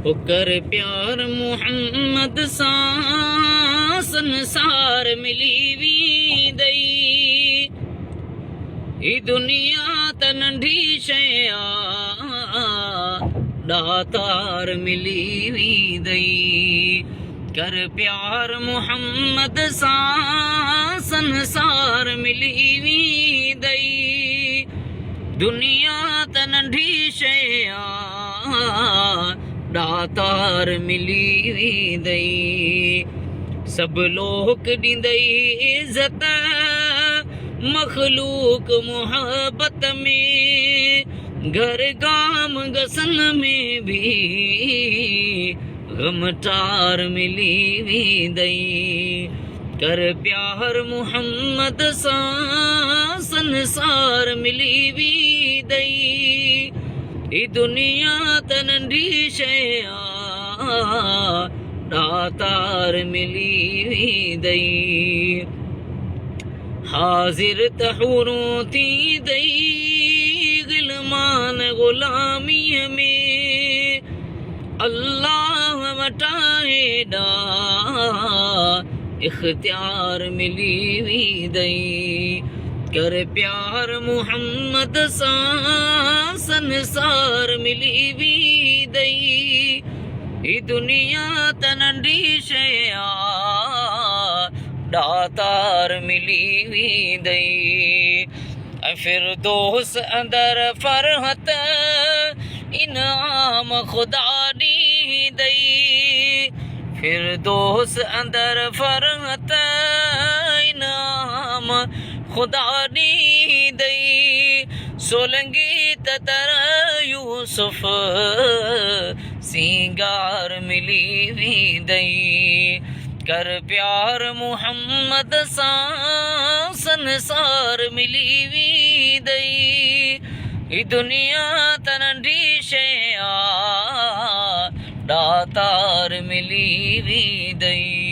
कर प्यार मुहम्मद सां संसार मिली वेंदई। ही दुनिया त नंढी शइ आ, दातार मिली वेंदई। कर प्यार मुहम्मद सां संसार मिली वेंदई। दुनिया त नंढी शइ आ, दातार मिली वेंदई। सब लोक ॾींदई इज़त मखलूक मोहब्बत में। घर गाम गसन में भी गमटार मिली वेंदई। कर प्यार मुहम्मद सां संसार मिली वेंदई। ही दुनिया त नंढी शइ आ, दातार मिली वेंदई। हाज़िर त हूरूं थींदई ग़िलमान ग़ुलामीअ में। अल्लाह वटां हेॾा इख़्तियार मिली वेंदई। कर प्यार मुहम्मद सां संसार मिली वेंदई। ही दुनिया त नंढी शइ आ, दातार मिली वेंदई। ऐं फिरदौस अंदर फरहत इनाम ख़ुदा ॾींदई। फिरदौस अंदर फरहत इनाम ख़ुदा ॾींदई। सोलंगी त तर यूसुफ सिंगार मिली वेंदई। कर प्यार मुहम्मद सां संसार मिली वेंदई। ही दुनिया त नंढी शइ आ, दातार मिली वेंदई।